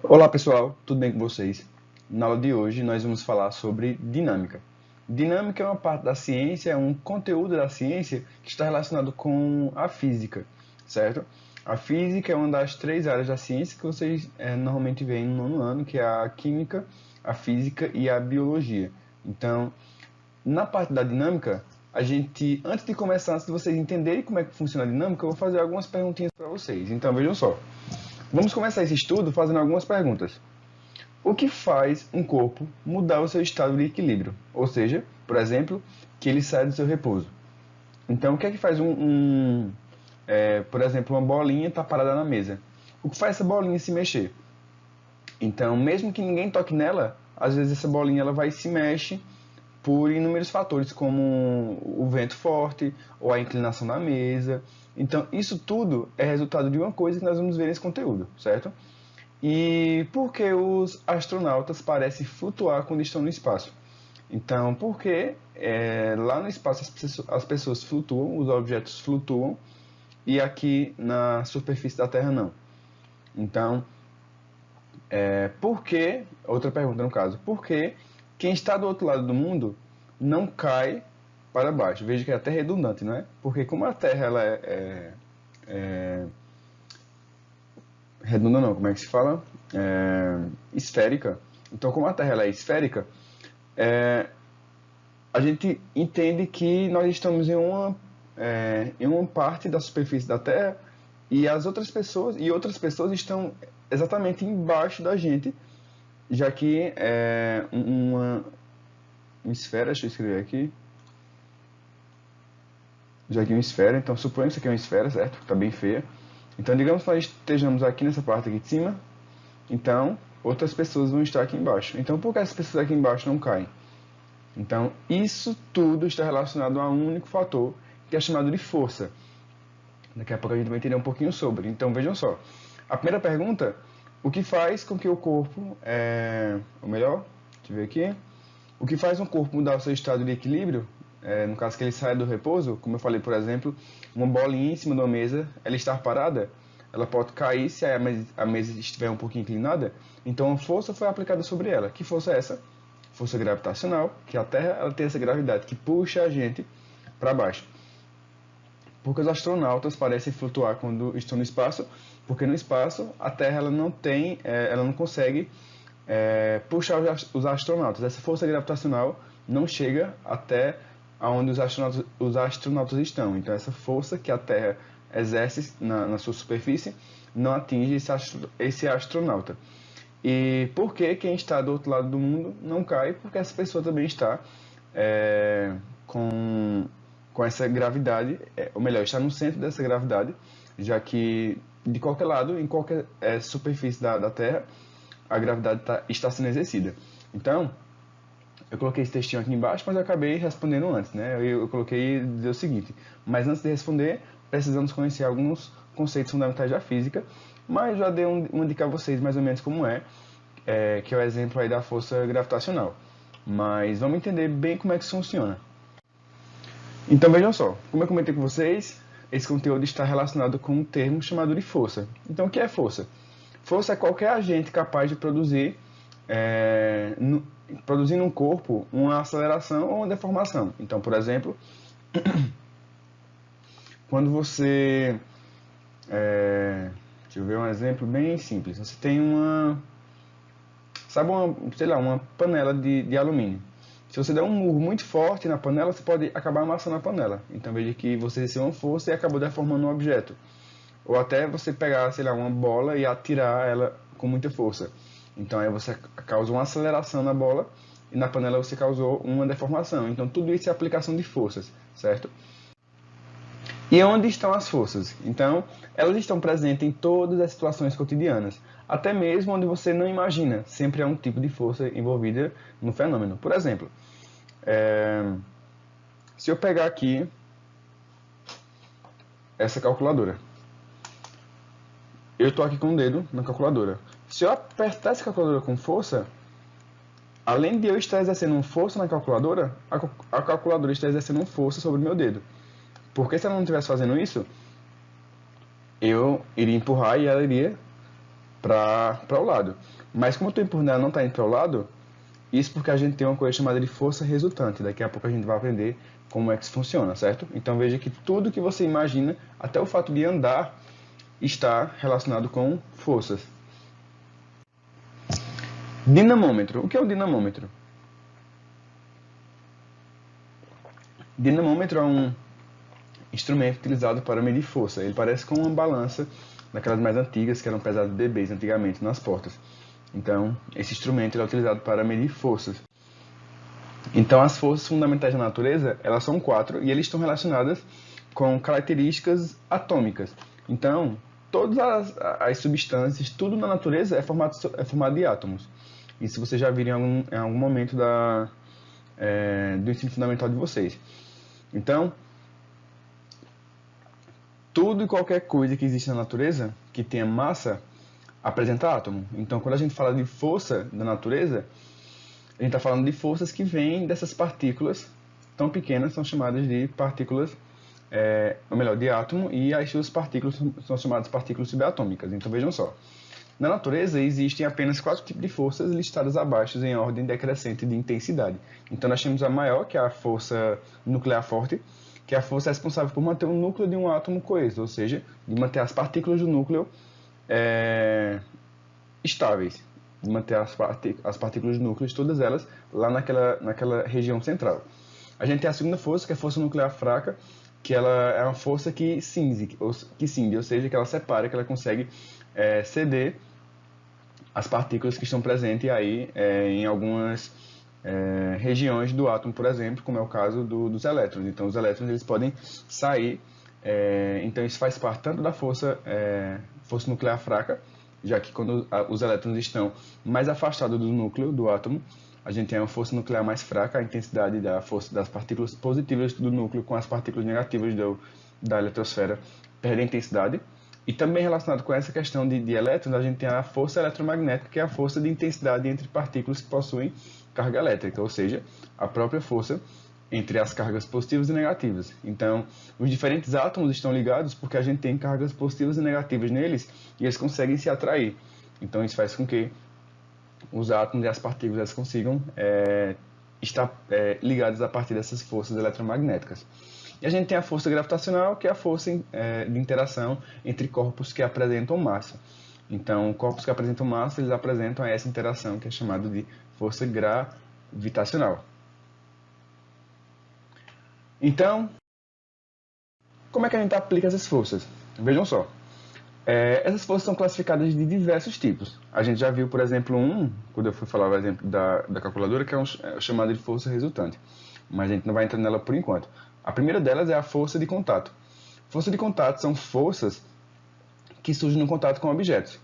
Olá pessoal, tudo bem com vocês? Na aula de hoje nós vamos falar sobre dinâmica. Dinâmica é uma parte da ciência, é um conteúdo da ciência que está relacionado com a física, certo? A física é uma das três áreas da ciência que vocês normalmente veem no nono ano, que é a química, a física e a biologia. Então, na parte da dinâmica, antes de começar, antes de vocês entenderem como é que funciona a dinâmica, eu vou fazer algumas perguntinhas para vocês. Então, vejam só. Vamos começar esse estudo fazendo algumas perguntas. O que faz um corpo mudar o seu estado de equilíbrio? Ou seja, por exemplo, que ele sai do seu repouso. Então, o que é que faz por exemplo, uma bolinha está parada na mesa? O que faz essa bolinha se mexer? Então, mesmo que ninguém toque nela, às vezes essa bolinha ela vai se mexe por inúmeros fatores, como o vento forte ou a inclinação da mesa. Então, isso tudo é resultado de uma coisa que nós vamos ver nesse conteúdo, certo? E por que os astronautas parecem flutuar quando estão no espaço? Então, porque lá no espaço as pessoas flutuam, os objetos flutuam, e aqui na superfície da Terra não. Então, por que, outra pergunta no caso, por que quem está do outro lado do mundo não cai para baixo? Veja que é até redundante, não é? Porque como a Terra ela é redonda não, como é que se fala? Esférica. Então, como a Terra ela é esférica, a gente entende que nós estamos em uma parte da superfície da Terra e outras pessoas estão exatamente embaixo da gente, já que uma esfera, deixa eu escrever aqui, já que uma esfera, então suponha que isso aqui é uma esfera, certo? Está bem feia. Então, digamos que nós estejamos aqui nessa parte aqui de cima, então outras pessoas vão estar aqui embaixo. Então, por que essas pessoas aqui embaixo não caem? Então, isso tudo está relacionado a um único fator, que é chamado de força. Daqui a pouco a gente vai entender um pouquinho sobre. Então, vejam só. A primeira pergunta, o que faz com que o corpo, ou melhor, deixa eu ver aqui, o que faz um corpo mudar o seu estado de equilíbrio, no caso que ele saia do repouso, como eu falei, por exemplo, uma bolinha em cima de uma mesa, ela estar parada, ela pode cair se a mesa estiver um pouquinho inclinada, então a força foi aplicada sobre ela. Que força é essa? Força gravitacional, que a Terra ela tem essa gravidade que puxa a gente para baixo. Porque os astronautas parecem flutuar quando estão no espaço, porque no espaço a Terra ela não consegue puxar os astronautas. Essa força gravitacional não chega até onde os astronautas estão. Então essa força que a Terra exerce na sua superfície não atinge esse astronauta. E por que quem está do outro lado do mundo não cai? Porque essa pessoa também está é, com, com essa gravidade, ou melhor, está no centro dessa gravidade, já que de qualquer lado, em qualquer superfície da Terra, a gravidade está sendo exercida. Então, eu coloquei esse textinho aqui embaixo, mas eu acabei respondendo antes, né? Eu coloquei dizer o seguinte, mas antes de responder, precisamos conhecer alguns conceitos fundamentais da física, mas já dei uma dica a vocês mais ou menos como que é o exemplo aí da força gravitacional. Mas vamos entender bem como é que isso funciona. Então vejam só, como eu comentei com vocês, esse conteúdo está relacionado com um termo chamado de força. Então o que é força? Força é qualquer agente capaz de produzir no corpo uma aceleração ou uma deformação. Então, por exemplo, quando você... deixa eu ver um exemplo bem simples. Você tem sabe sei lá, uma panela de alumínio. Se você der um murro muito forte na panela, você pode acabar amassando a panela. Então veja que você exerceu uma força e acabou deformando um objeto. Ou até você pegar, sei lá, uma bola e atirar ela com muita força. Então aí você causou uma aceleração na bola e na panela você causou uma deformação. Então tudo isso é aplicação de forças, certo? E onde estão as forças? Então, elas estão presentes em todas as situações cotidianas, até mesmo onde você não imagina. Sempre há um tipo de força envolvida no fenômeno. Por exemplo, se eu pegar aqui essa calculadora, eu estou aqui com o dedo na calculadora. Se eu apertar essa calculadora com força, além de eu estar exercendo uma força na calculadora, a calculadora está exercendo uma força sobre o meu dedo. Porque se ela não estivesse fazendo isso, eu iria empurrar e ela iria para o lado. Mas como eu estou empurrando ela não está indo para o lado, isso porque a gente tem uma coisa chamada de força resultante. Daqui a pouco a gente vai aprender como é que isso funciona, certo? Então veja que tudo que você imagina, até o fato de andar, está relacionado com forças. Dinamômetro. O que é o dinamômetro? Dinamômetro é um instrumento utilizado para medir força. Ele parece com uma balança daquelas mais antigas, que eram pesadas de bebês antigamente nas portas. Então, esse instrumento é utilizado para medir forças. Então, as forças fundamentais da natureza, elas são 4 e elas estão relacionadas com características atômicas. Então, todas as substâncias, tudo na natureza é formado de átomos. Isso vocês já viram em algum momento do ensino fundamental de vocês. Então, tudo e qualquer coisa que existe na natureza, que tenha massa, apresenta átomo. Então, quando a gente fala de força da natureza, a gente está falando de forças que vêm dessas partículas tão pequenas, são chamadas de partículas, ou melhor, de átomo, e as suas partículas são chamadas partículas subatômicas. Então, vejam só. Na natureza, existem apenas 4 tipos de forças listadas abaixo em ordem decrescente de intensidade. Então, nós temos a maior, que é a força nuclear forte, que é a força responsável por manter o núcleo de um átomo coeso, ou seja, de manter as partículas do núcleo estáveis, de manter as partículas do núcleo, todas elas, lá naquela região central. A gente tem a segunda força, que é a força nuclear fraca, que ela é uma força que cinge, ou seja, que ela separa, que ela consegue ceder as partículas que estão presentes aí em algumas regiões do átomo, por exemplo, como é o caso dos elétrons. Então, os elétrons eles podem sair, então isso faz parte tanto da força nuclear fraca, já que quando os elétrons estão mais afastados do núcleo do átomo, a gente tem uma força nuclear mais fraca, a intensidade da força das partículas positivas do núcleo com as partículas negativas da eletrosfera perde a intensidade. E também relacionado com essa questão de elétrons, a gente tem a força eletromagnética, que é a força de intensidade entre partículas que possuem carga elétrica, ou seja, a própria força entre as cargas positivas e negativas. Então, os diferentes átomos estão ligados porque a gente tem cargas positivas e negativas neles e eles conseguem se atrair. Então, isso faz com que os átomos e as partículas elas consigam estar ligados a partir dessas forças eletromagnéticas. E a gente tem a força gravitacional, que é a força de interação entre corpos que apresentam massa. Então, corpos que apresentam massa, eles apresentam essa interação que é chamada de força gravitacional. Então, como é que a gente aplica essas forças? Vejam só. Essas forças são classificadas de diversos tipos. A gente já viu, por exemplo, quando eu fui falar o exemplo da calculadora, que é chamado de força resultante. Mas a gente não vai entrar nela por enquanto. A primeira delas é a força de contato. Força de contato são forças que surgem no contato com objetos.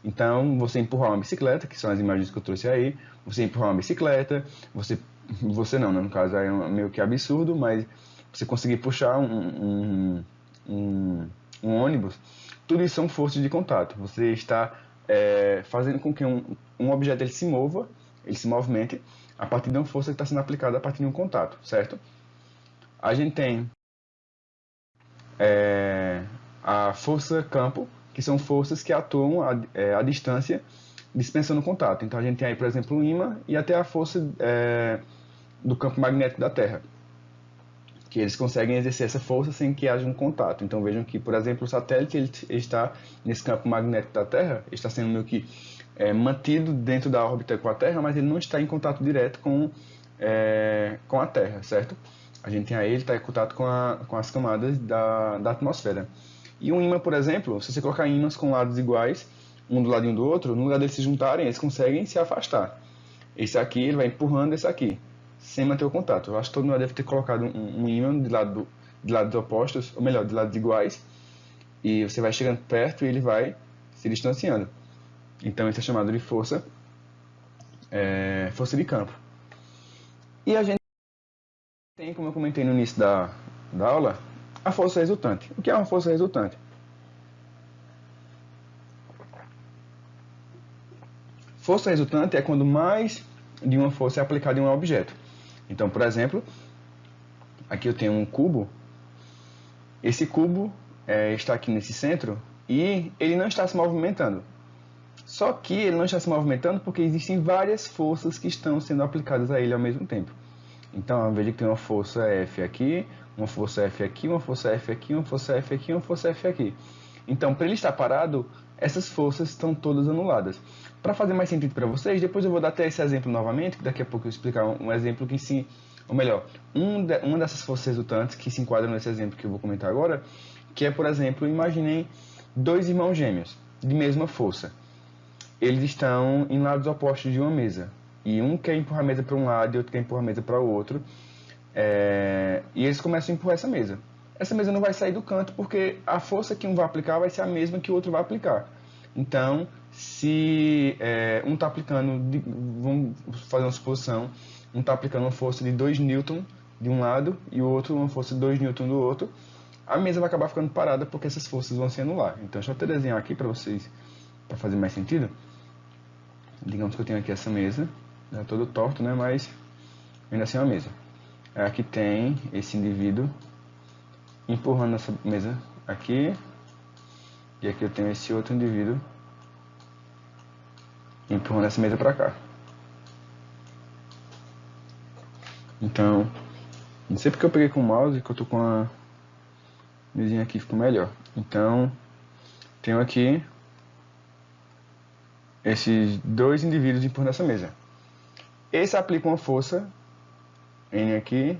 Então, você empurrar uma bicicleta, que são as imagens que eu trouxe aí, você empurrar uma bicicleta, você não, né? No caso é meio que absurdo, mas você conseguir puxar um ônibus, tudo isso são forças de contato. Você está fazendo com que um objeto ele se mova, ele se movimente, a partir de uma força que está sendo aplicada a partir de um contato, certo? A gente tem a força campo, que são forças que atuam à distância, dispensando contato. Então a gente tem aí, por exemplo, o ímã e até a força do campo magnético da Terra, que eles conseguem exercer essa força sem que haja um contato. Então vejam que, por exemplo, o satélite ele está nesse campo magnético da Terra, está sendo meio que mantido dentro da órbita com a Terra, mas ele não está em contato direto com a Terra, certo? A gente tem aí, ele está em contato com as camadas da atmosfera. E um ímã, por exemplo, se você colocar ímãs com lados iguais, um do ladinho do outro, no lugar deles se juntarem, eles conseguem se afastar. Esse aqui, ele vai empurrando esse aqui, sem manter o contato. Eu acho que todo mundo deve ter colocado um ímã de lados opostos, ou melhor, de lados iguais, e você vai chegando perto e ele vai se distanciando. Então, isso é chamado de força de campo. E a gente tem, como eu comentei no início da aula, a força resultante. O que é uma força resultante? Força resultante é quando mais de uma força é aplicada em um objeto. Então, por exemplo, aqui eu tenho um cubo. Esse cubo está aqui nesse centro e ele não está se movimentando. Só que ele não está se movimentando porque existem várias forças que estão sendo aplicadas a ele ao mesmo tempo. Então, veja que tem uma força F aqui, uma força F aqui, uma força F aqui, uma força F aqui, uma força F aqui. Então, para ele estar parado, essas forças estão todas anuladas. Para fazer mais sentido para vocês, depois eu vou dar até esse exemplo novamente, que daqui a pouco eu vou explicar um exemplo que se... Ou melhor, uma dessas forças resultantes que se enquadram nesse exemplo que eu vou comentar agora, que é, por exemplo, imaginem dois irmãos gêmeos de mesma força. Eles estão em lados opostos de uma mesa. E um quer empurrar a mesa para um lado e outro quer empurrar a mesa para o outro. E eles começam a empurrar essa mesa. Essa mesa não vai sair do canto porque a força que um vai aplicar vai ser a mesma que o outro vai aplicar. Então, se um está aplicando, vamos fazer uma suposição, um está aplicando uma força de 2 Newton de um lado e o outro uma força de 2 Newton do outro, a mesa vai acabar ficando parada porque essas forças vão se anular. Então, deixa eu até desenhar aqui para vocês, para fazer mais sentido. Digamos que eu tenho aqui essa mesa, é todo torto, né? Mas ainda assim é uma mesa. Aqui tem esse indivíduo empurrando essa mesa aqui, e aqui eu tenho esse outro indivíduo empurrando essa mesa para cá. Então, não sei porque eu peguei com o mouse, que eu tô com a mesinha aqui, ficou melhor. Então, tenho aqui esses dois indivíduos empurrando essa mesa. Esse aplica uma força N aqui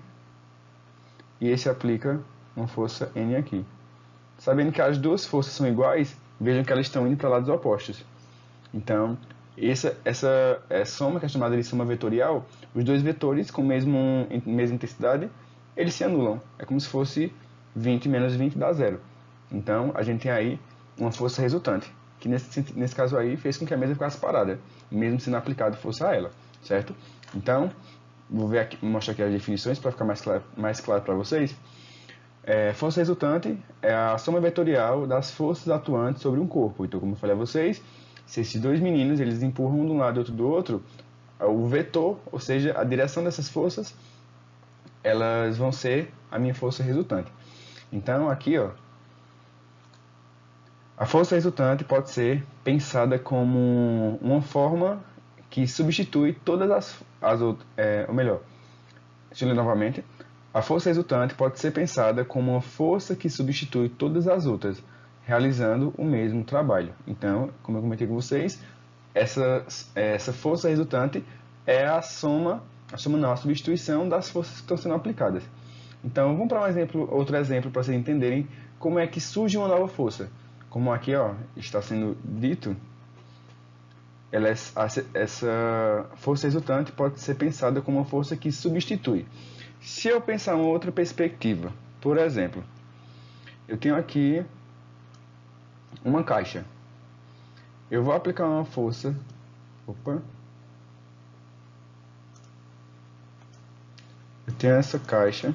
e esse aplica uma força N aqui. Sabendo que as duas forças são iguais, vejam que elas estão indo para lados opostos. Então, essa soma, que é chamada de soma vetorial, os dois vetores com a mesma intensidade, eles se anulam. É como se fosse 20 menos 20 dá zero. Então, a gente tem aí uma força resultante, que nesse caso aí fez com que a mesa ficasse parada, mesmo sendo aplicado força a ela, certo? Então, vou mostrar aqui as definições para ficar mais claro para vocês. Força resultante é a soma vetorial das forças atuantes sobre um corpo. Então, como eu falei a vocês, se esses dois meninos eles empurram um de um lado e outro do outro, o vetor, ou seja, a direção dessas forças, elas vão ser a minha força resultante. Então, aqui, ó, a força resultante pode ser pensada como uma forma que substitui todas as outras, ou melhor, deixa eu ler novamente. A força resultante pode ser pensada como uma força que substitui todas as outras, realizando o mesmo trabalho. Então, como eu comentei com vocês, essa força resultante é a substituição das forças que estão sendo aplicadas. Então, vamos para outro exemplo para vocês entenderem como é que surge uma nova força. Como aqui está sendo dito, essa força resultante pode ser pensada como uma força que substitui. Se eu pensar em outra perspectiva, por exemplo, eu tenho aqui uma caixa. Eu vou aplicar uma força. Opa! Eu tenho essa caixa.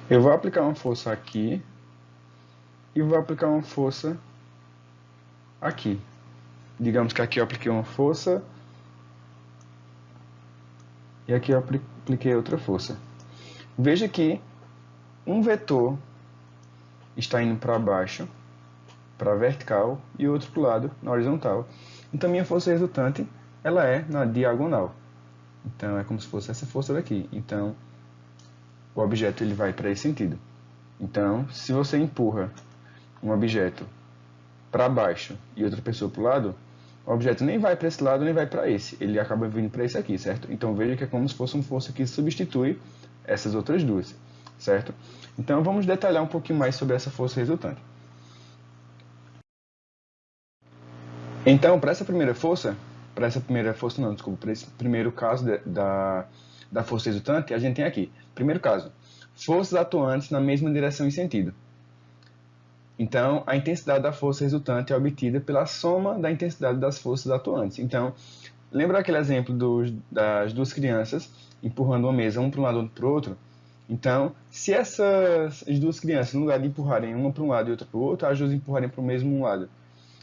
Eu vou aplicar uma força aqui e vou aplicar uma força aqui. Digamos que aqui eu apliquei uma força e aqui eu apliquei outra força. Veja que um vetor está indo para baixo, para a vertical, e outro para o lado, na horizontal. Então, minha força resultante ela é na diagonal. Então, é como se fosse essa força daqui. Então, o objeto ele vai para esse sentido. Então, se você empurra um objeto para baixo e outra pessoa para o lado, o objeto nem vai para esse lado nem vai para esse. Ele acaba vindo para esse aqui, certo? Então, veja que é como se fosse uma força que substitui essas outras duas, certo? Então, vamos detalhar um pouquinho mais sobre essa força resultante. Então, para esse primeiro caso da força resultante, a gente tem aqui, primeiro caso, forças atuantes na mesma direção e sentido. Então, a intensidade da força resultante é obtida pela soma da intensidade das forças atuantes. Então, lembra aquele exemplo das duas crianças empurrando uma mesa, um para um lado e outro para o outro? Então, se as duas crianças, no lugar de empurrarem uma para um lado e outra para o outro, as duas empurrarem para o mesmo lado.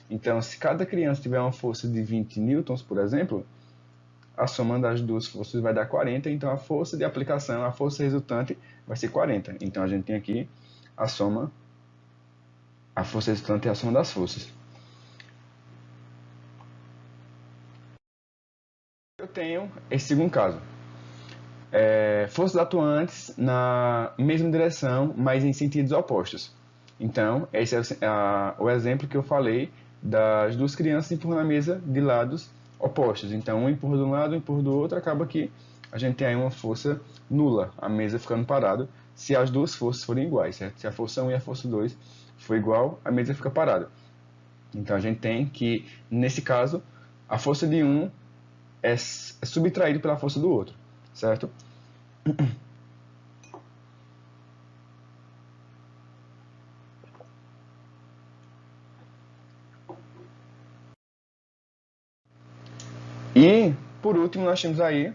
Então, se cada criança tiver uma força de 20 newtons, por exemplo, a soma das duas forças vai dar 40, então a força de aplicação, a força resultante vai ser 40. Então a gente tem aqui a soma, a força resultante é a soma das forças. Eu tenho esse segundo caso. Forças atuantes na mesma direção, mas em sentidos opostos. Então, esse é o exemplo que eu falei das duas crianças empurrando a mesa de lados opostos. Então, um empurra de um lado, um empurra do outro, acaba que a gente tem aí uma força nula, a mesa ficando parada, se as duas forças forem iguais, certo? Se a força 1 e a força 2 for igual, a mesa fica parada. Então, a gente tem que, nesse caso, a força de um é subtraída pela força do outro, certo? E, por último, nós temos aí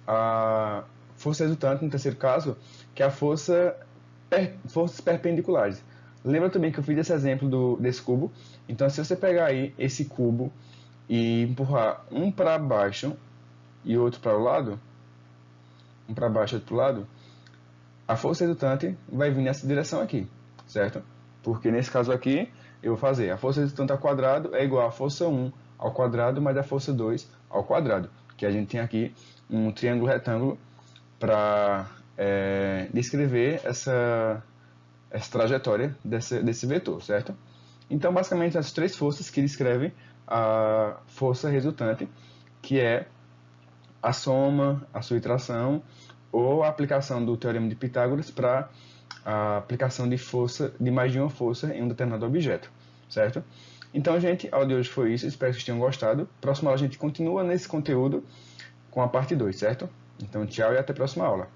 a força resultante, no terceiro caso, que é a forças perpendiculares. Lembra também que eu fiz esse exemplo desse cubo? Então, se você pegar aí esse cubo e empurrar um para baixo e outro para o lado, um para baixo e outro para o lado, a força resultante vai vir nessa direção aqui, certo? Porque nesse caso aqui, eu vou fazer a força resultante ao quadrado é igual a força 1 ao quadrado mais a força 2 ao quadrado, que a gente tem aqui um triângulo retângulo para descrever essa trajetória desse vetor, certo? Então, basicamente, as três forças que descrevem a força resultante, que é a soma, a subtração ou a aplicação do teorema de Pitágoras para a aplicação de força, de mais de uma força em um determinado objeto, certo? Então, gente, a aula de hoje foi isso. Espero que vocês tenham gostado. Próxima aula a gente continua nesse conteúdo com a parte 2, certo? Então, tchau e até a próxima aula.